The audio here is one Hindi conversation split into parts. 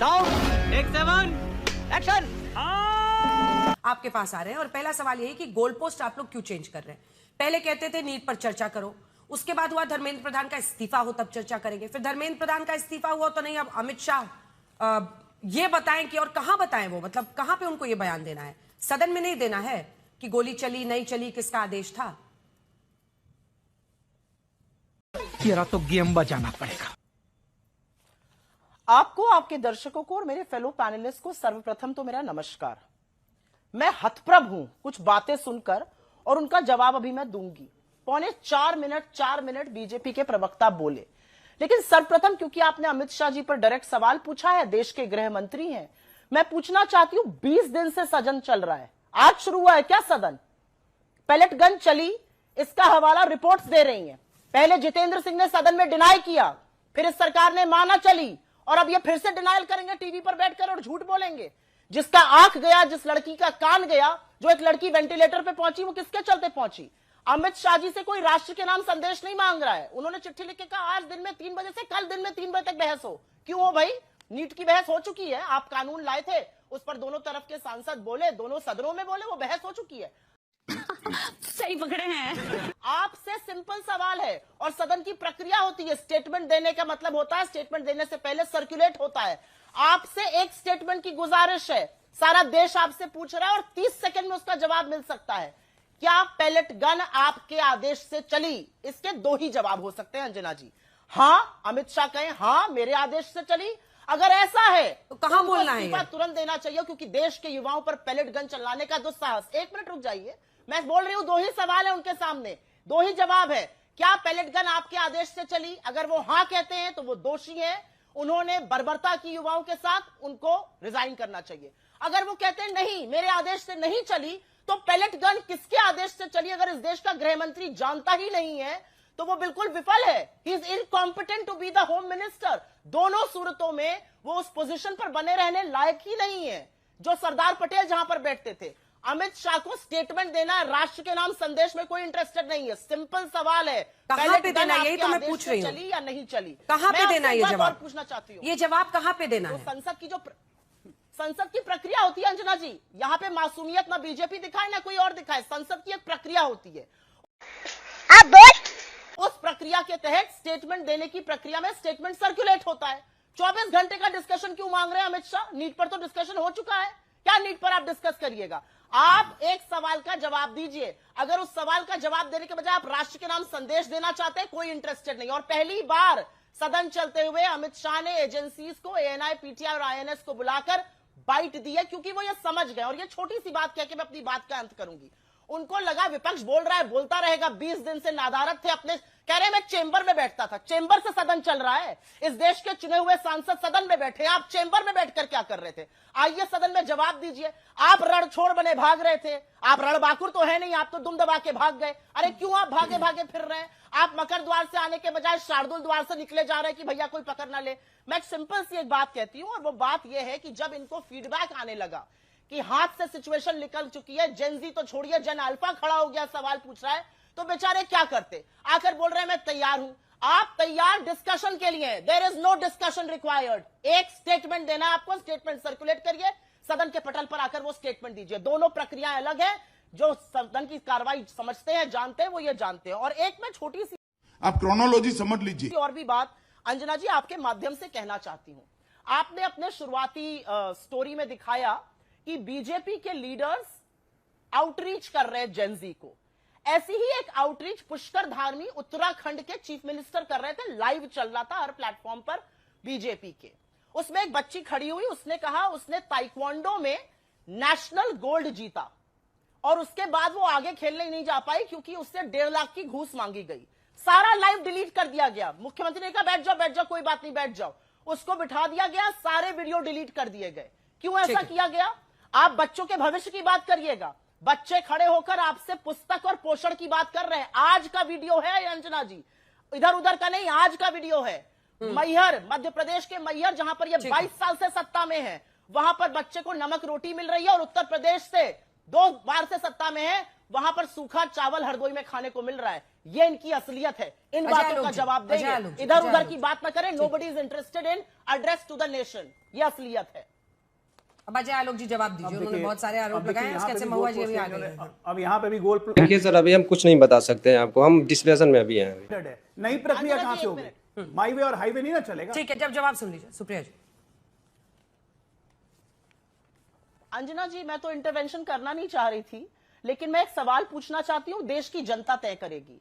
Sound take 7 action. आपके पास आ रहे हैं और पहला सवाल ये है कि गोल पोस्ट आप लोग क्यों चेंज कर रहे हैं? पहले कहते थे नीट पर चर्चा करो, उसके बाद हुआ धर्मेंद्र प्रधान का इस्तीफा हो तब चर्चा करेंगे, फिर धर्मेंद्र प्रधान का इस्तीफा हुआ तो नहीं, अब अमित शाह ये बताएं कि, और कहां बताएं वो, मतलब कहां पे उनको ये बयान देना है? सदन में नहीं देना है कि गोली चली नहीं चली, किसका आदेश था? तेरा तो गेम बजाना पड़ेगा। आपको, आपके दर्शकों को और मेरे फेलो पैनलिस्ट को सर्वप्रथम तो मेरा नमस्कार। मैं हतप्रभ हूं कुछ बातें सुनकर और उनका जवाब अभी मैं दूंगी। पौने 4 मिनट बीजेपी के प्रवक्ता बोले, लेकिन सर्वप्रथम क्योंकि आपने अमित शाह जी पर डायरेक्ट सवाल पूछा है, देश के गृह मंत्री हैं, मैं पूछना चाहती हूं 20 दिन से सदन चल रहा है, आज शुरू हुआ है क्या सदन? पैलेट गन चली, इसका हवाला रिपोर्ट्स दे रही हैं। पहले जितेंद्र सिंह ने सदन में डिनाई किया, फिर इस सरकार ने माना चली, और अब ये फिर से डिनायल करेंगे टीवी पर बैठकर और झूठ बोलेंगे। जिसका आंख गया, जिस लड़की का कान गया, जो एक लड़की वेंटिलेटर पे पहुंची, वो किसके चलते पहुंची? अमित शाह जी से कोई राष्ट्र के नाम संदेश नहीं मांग रहा है। उन्होंने चिट्ठी लिख के कहा आज दिन में 3 बजे से कल दिन में 3 बजे तक बहस हो। क्यों हो भाई? नीट की बहस हो चुकी है, आप कानून लाए थे, उस पर दोनों तरफ के सांसद बोले, दोनों सदनों में बोले, वो बहस हो चुकी है। सही पकड़े हैं। आपसे सिंपल सवाल है, और सदन की प्रक्रिया होती है। स्टेटमेंट देने का मतलब होता है स्टेटमेंट देने से पहले सर्कुलेट होता है। आपसे एक स्टेटमेंट की गुजारिश है, सारा देश आपसे पूछ रहा है और 30 सेकंड में उसका जवाब मिल सकता है। क्या पैलेट गन आपके आदेश से चली? इसके 2 ही जवाब हो सकते हैं अंजना जी। हां, अमित शाह कहें हां मेरे आदेश से चली। अगर ऐसा है तो कहां बोलना है? तुरंत देना चाहिए, क्योंकि देश के युवाओं पर पैलेट गन चलाने का दुस्साहस। 1 मिनट रुक जाइए, मैं बोल रही हूं 2 ही सवाल है उनके सामने, 2 ही जवाब है। क्या पैलेट गन आपके आदेश से चली? अगर वो हां कहते हैं तो वो दोषी हैं, उन्होंने बर्बरता की युवाओं के साथ, उनको रिजाइन करना चाहिए। अगर वो कहते हैं नहीं मेरे आदेश से नहीं चली, तो पैलेट गन किसके आदेश से चली? अगर इस देश का गृह मंत्री जानता ही नहीं है तो वो बिल्कुल विफल है। He is incompetent to be the home minister. दोनों सूरतों में वो उस पोजीशन पर बने रहने लायक ही नहीं है जो सरदार पटेल जहां पर बैठते थे। अमित शाह को स्टेटमेंट देना है, राष्ट्र के नाम संदेश में कोई इंटरेस्टेड नहीं है। सिंपल सवाल है, कहां पे देना? यही तो मैं पूछ रही हूं, चली या नहीं चली? कहां पे देना ये जवाब? पूछना चाहती हूँ, ये जवाब कहां पे देना है? संसद की प्रक्रिया होती है अंजना जी। यहाँ पे मासूमियत ना बीजेपी दिखाए ना कोई और दिखाए, संसद की एक प्रक्रिया होती है। अब बोल। उस प्रक्रिया के तहत स्टेटमेंट देने की प्रक्रिया में स्टेटमेंट सर्कुलेट होता है। 24 घंटे का डिस्कशन क्यों मांग रहे हैं अमित शाह? नीट पर तो डिस्कशन हो चुका है, क्या नीट पर आप डिस्कस करिएगा? आप एक सवाल का जवाब दीजिए। अगर उस सवाल का जवाब देने के बजाय आप राष्ट्र के नाम संदेश देना चाहते हैं, कोई इंटरेस्टेड नहीं। और पहली बार सदन चलते हुए अमित शाह ने एजेंसीज को, एएनआई, पीटीआई और आईएनएस को बुलाकर बाइट दी है, क्योंकि वो ये समझ गए। और ये छोटी सी बात कह के मैं अपनी बात का अंत करूंगी। उनको लगा विपक्ष बोल रहा है, बोलता रहेगा, 20 दिन से नादारत थे अपने, कह रहे मैं चेंबर में बैठता था। चेंबर से सदन चल रहा है, इस देश के चुने हुए सांसद सदन में बैठे, आप चेंबर में बैठकर क्या कर रहे थे? आइए सदन में जवाब दीजिए। आप रण छोड़ बने भाग रहे थे, आप रणबाकुर तो है नहीं, आप तो दुम दबा के भाग गए। अरे क्यों आप भागे भागे फिर रहे हैं? आप मकर द्वार से आने के बजाय शार्दुल द्वार से निकले जा रहे हैं कि भैया कोई पकड़ ना ले। मैं सिंपल सी एक बात कहती हूं, और वो बात यह है कि जब इनको फीडबैक आने लगा कि हाथ से सिचुएशन निकल चुकी है, जेनजी तो छोड़िए, जन अल्फा खड़ा हो गया, सवाल पूछ रहा है, तो बेचारे क्या करते? आकर बोल रहे हैं मैं तैयार हूं। आप तैयार डिस्कशन के लिए? There is no discussion required. एक स्टेटमेंट देना है आपको, स्टेटमेंट सर्कुलेट करिए, सदन के पटल पर आकर वो स्टेटमेंट दीजिए। दोनों प्रक्रियाएं अलग है। जो सदन की कार्रवाई समझते हैं, जानते हैं, वो ये जानते हैं। और एक मैं छोटी सी आप क्रोनोलॉजी समझ लीजिए। और भी बात अंजना जी आपके माध्यम से कहना चाहती हूं। आपने अपने शुरुआती स्टोरी में दिखाया कि बीजेपी के लीडर्स आउटरीच कर रहे हैं जेनजी को। ऐसी ही एक आउटरीच पुष्कर धामी उत्तराखंड के चीफ मिनिस्टर कर रहे थे, लाइव चल रहा था हर प्लेटफॉर्म पर बीजेपी के। उसमें एक बच्ची खड़ी हुई, उसने कहा उसने ताइक्वांडो में नेशनल गोल्ड जीता, और उसके बाद वो आगे खेलने नहीं जा पाई क्योंकि उससे 1.5 लाख की घूस मांगी गई। सारा लाइव डिलीट कर दिया गया। मुख्यमंत्री ने कहा बैठ जाओ, कोई बात नहीं, बैठ जाओ। उसको बिठा दिया गया, सारे वीडियो डिलीट कर दिए गए। क्यों ऐसा किया गया? आप बच्चों के भविष्य की बात करिएगा। बच्चे खड़े होकर आपसे पुस्तक और पोषण की बात कर रहे हैं। आज का वीडियो है अंजना जी, इधर उधर का नहीं, आज का वीडियो है। मैहर, मध्य प्रदेश के मैहर, जहां पर ये 22 साल से सत्ता में है, वहां पर बच्चे को नमक रोटी मिल रही है। और उत्तर प्रदेश से 2 बार से सत्ता में है, वहां पर सूखा चावल हरदोई में खाने को मिल रहा है। ये इनकी असलियत है। इन अजय बातों आलोक का जी, जवाब अजय देंगे, आलोक जी, इधर अजय उधर आलोक की जी। बात ना करें। Nobody is interested in address to the nation. ये असलियत है। अब अजय आलोक जी जवाब दीजिए, उन्होंने बहुत सारे आरोप लगाए हैं, कैसे महुआ जी अभी आ गए हैं। अब यहाँ पे भी गोल देखिए सर, अभी हम कुछ नहीं बता सकते हैं आपको, हम डिस्कशन में अभी हैं। प्लेटेड है। नई प्रक्रिया कहाँ से होगी? माईवे और हाईवे नहीं ना चलेगा? ठीक है, जब जवाब सुन लीजिए सुप्रिया जी। अंजना जी, मैं तो इंटरवेंशन करना नहीं चाह रही थी, लेकिन मैं एक सवाल पूछना चाहती हूं, देश की जनता तय करेगी।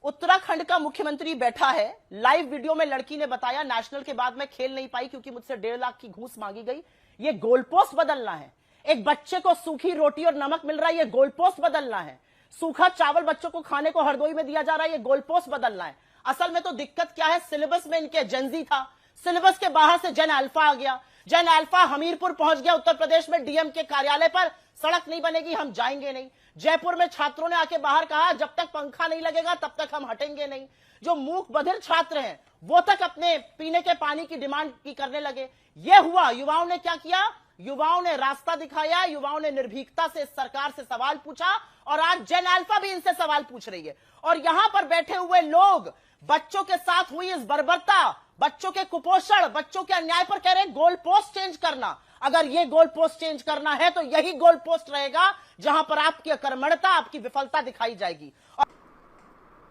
उत्तराखंड का मुख्यमंत्री बैठा है, लाइव वीडियो में लड़की ने बताया नेशनल के बाद मैं खेल नहीं पाई क्योंकि मुझसे 1.5 लाख की घूस मांगी गई। ये गोल पोस्ट बदलना है। एक बच्चे को सूखी रोटी और नमक मिल रहा है, ये गोल पोस्ट बदलना है। सूखा चावल बच्चों को खाने को हरदोई में दिया जा रहा है, ये गोल पोस्ट बदलना है। असल में तो दिक्कत क्या है, सिलेबस में इनके जेनजी था, सिलेबस के बाहर से जेन अल्फा आ गया। जेन अल्फा हमीरपुर पहुंच गया, उत्तर प्रदेश में डीएम के कार्यालय पर सड़क नहीं बनेगी हम जाएंगे नहीं। जयपुर में छात्रों ने आके बाहर कहा जब तक पंखा नहीं लगेगा तब तक हम हटेंगे नहीं। जो मूक बधिर छात्र हैं वो तक अपने पीने के पानी की डिमांड की करने लगे। ये हुआ, युवाओं ने क्या किया, युवाओं ने रास्ता दिखाया, युवाओं ने निर्भीकता से इस सरकार से सवाल पूछा और आज जेन अल्फा भी इनसे सवाल पूछ रही है। और यहां पर बैठे हुए लोग बच्चों के साथ हुई इस बर्बरता, बच्चों के कुपोषण, बच्चों के अन्याय पर कह रहे हैं गोल पोस्ट चेंज करना। अगर ये गोल पोस्ट चेंज करना है तो यही गोल पोस्ट रहेगा जहां पर आपकी अकर्मण्यता, आपकी विफलता दिखाई जाएगी।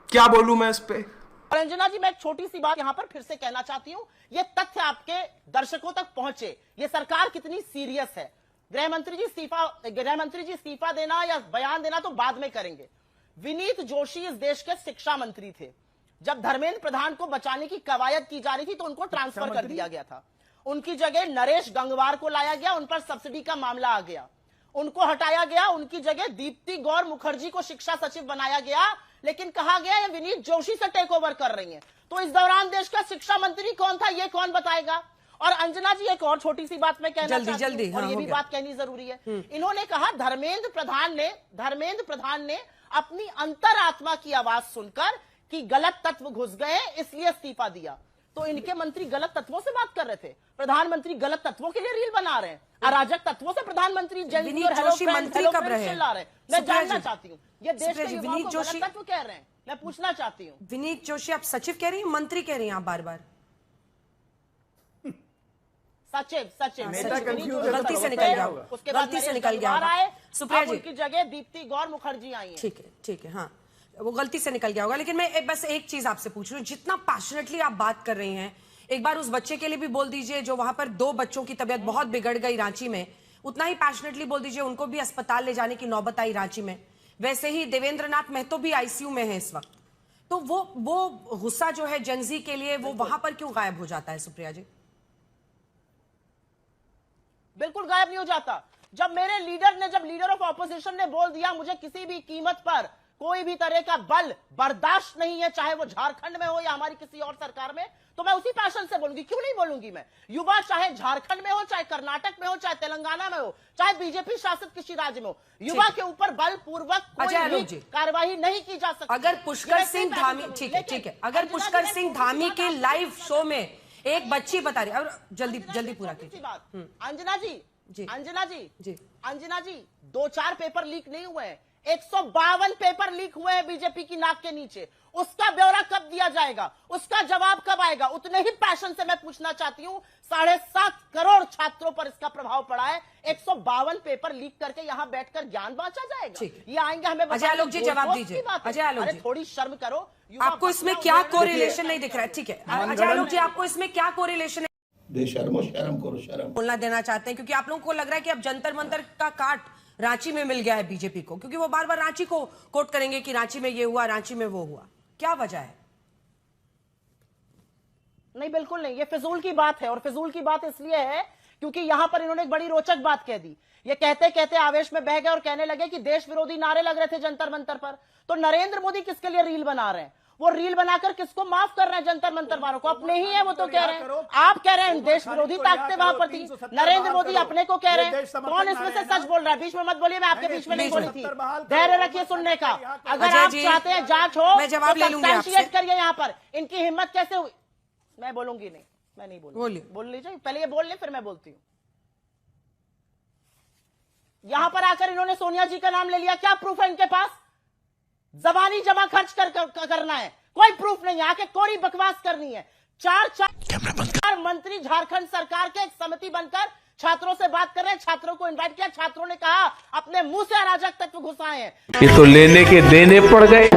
क्या बोलूं मैं इस पे? और अंजना जी, मैं एक छोटी सी बात यहां पर फिर से कहना चाहती हूं, ये तथ्य आपके दर्शकों तक पहुंचे, ये सरकार कितनी सीरियस है। गृहमंत्री जी इस्तीफा देना या बयान देना तो बाद में करेंगे। विनीत जोशी इस देश के शिक्षा मंत्री थे। जब धर्मेंद्र प्रधान को बचाने की कवायद की जा रही थी तो उनको ट्रांसफर कर दिया गया था। उनकी जगह नरेश गंगवार को लाया गया, उन पर सब्सिडी का मामला आ गया, उनको हटाया गया। उनकी जगह दीप्ति गौर मुखर्जी को शिक्षा सचिव बनाया गया, लेकिन कहा गया ये विनीत जोशी से टेक ओवर कर रही हैं। तो इस दौरान देश का शिक्षा मंत्री कौन था, ये कौन बताएगा। और अंजना जी, एक और छोटी सी बात मैं कहना चाहती हूं, और ये भी बात कहनी जरूरी है। इन्होंने कहा धर्मेंद्र प्रधान ने अपनी अंतरात्मा की आवाज सुनकर कि गलत तत्व घुस गए इसलिए इस्तीफा दिया। तो इनके मंत्री गलत तत्वों से बात कर रहे थे, प्रधानमंत्री गलत तत्वों के लिए रील बना रहे हैं, अराजक तत्वों से प्रधानमंत्री विनीत जोशी मंत्री कब रहे? मैं जानना चाहती हूँ, ये देश के युवाओं विनीत को जोशी गलत तत्व कह रहे हैं, मैं पूछना चाहती हूँ। विनीत जोशी आप सचिव कह रही हैं, मंत्री कह रही हैं आप बार बार? सचिव गलती से निकल गया, उसके बाद गलती से निकल गया आए सुप्रिया जी। उनकी जगह दीप्ति गौर मुखर्जी आई है। ठीक है, हाँ वो गलती से निकल गया होगा। लेकिन मैं बस एक चीज आपसे पूछ रही हूँ, जितना पैशनेटली आप बात कर रही हैं, एक बार उस बच्चे के लिए भी बोल दीजिए जो वहां पर 2 बच्चों की तबीयत बहुत बिगड़ गई रांची में, उतना ही पैशनेटली बोल दीजिए उनको भी अस्पताल ले जाने की नौबत आई रांची में। वैसे ही देवेंद्र नाथ महतो भी आईसीयू में है इस वक्त। तो वो गुस्सा जो है जेनजी के लिए, वो वहां पर क्यों गायब हो जाता है सुप्रिया जी? बिल्कुल गायब नहीं हो जाता। जब मेरे लीडर ऑफ ऑपोजिशन ने बोल दिया मुझे किसी भी कीमत पर कोई भी तरह का बल बर्दाश्त नहीं है, चाहे वो झारखंड में हो या हमारी किसी और सरकार में, तो मैं उसी पैशन से बोलूंगी। क्यों नहीं बोलूंगी मैं? युवा चाहे झारखंड में हो, चाहे कर्नाटक में हो, चाहे तेलंगाना में हो, चाहे बीजेपी शासित किसी राज्य में हो, युवा के ऊपर बलपूर्वक कोई भी कार्रवाई नहीं की जा सकती। अगर पुष्कर सिंह धामी, ठीक है, अगर पुष्कर सिंह धामी के लाइव शो में एक बच्ची बता रही, और जल्दी पूरा कीजिए बात। अंजना जी 2-4 पेपर लीक नहीं हुए हैं, 152 पेपर लीक हुए हैं बीजेपी की नाक के नीचे। उसका ब्यौरा कब दिया जाएगा, उसका जवाब कब आएगा? उतने ही पैशन से मैं पूछना चाहती हूं, 7.5 करोड़ छात्रों पर इसका प्रभाव पड़ा है। 152 पेपर लीक करके यहां बैठकर ज्ञान बांचा जाएगा? ये आएंगे हमें अजय आलोक जी जवाब दीजिए। अजय आलोक जी, थोड़ी शर्म करो। आपको इसमें क्या कोरिलेशन नहीं दिख रहा है? ठीक है अजय आलोक जी, आपको इसमें क्या कोरिलेशन शर्म करो शर्म बोलना देना चाहते हैं? क्योंकि आप लोगों को लग रहा है कि अब जंतर मंतर का काट रांची में मिल गया है बीजेपी को, क्योंकि वो बार बार रांची को कोट करेंगे कि रांची में ये हुआ, रांची में वो हुआ। क्या वजह है? नहीं, बिल्कुल नहीं, ये फिजूल की बात है। और फिजूल की बात इसलिए है क्योंकि यहां पर इन्होंने एक बड़ी रोचक बात कह दी। ये कहते कहते आवेश में बह गए और कहने लगे कि देश विरोधी नारे लग रहे थे जंतर मंतर पर। तो नरेंद्र मोदी किसके लिए रील बना रहे हैं? वो रील बनाकर किसको माफ कर रहे हैं? जंतर मंतर वालों को। अपने ही है वो तो कह रहे हैं। आप कह रहे हैं देश विरोधी ताकतें वहां पर थी, नरेंद्र मोदी अपने को कह रहे हैं। कौन इसमें से सच बोल रहा है? बीच में मत बोलिए, मैं आपके बीच में नहीं बोली थी। धैर्य रखिए सुनने का। अगर आप चाहते हैं जांच हो, मैं जवाब ले लूंगी आपसे। करिए यहाँ पर। इनकी हिम्मत कैसे हुई? मैं बोलूंगी नहीं, मैं नहीं बोलूंगी। बोल लीजिए, पहले ये बोल ले फिर मैं बोलती हूँ। यहां पर आकर इन्होंने सोनिया जी का नाम ले लिया, क्या प्रूफ है इनके पास? जबानी जमा खर्च करना है, कोई प्रूफ नहीं है, आके कोरी बकवास करनी है। चार मंत्री झारखंड सरकार के एक समिति बनकर छात्रों से बात कर रहे हैं, छात्रों को इनवाइट किया, छात्रों ने कहा अपने मुंह से अराजक तत्व घुसाए हैं। ये तो लेने के देने पड़ गए।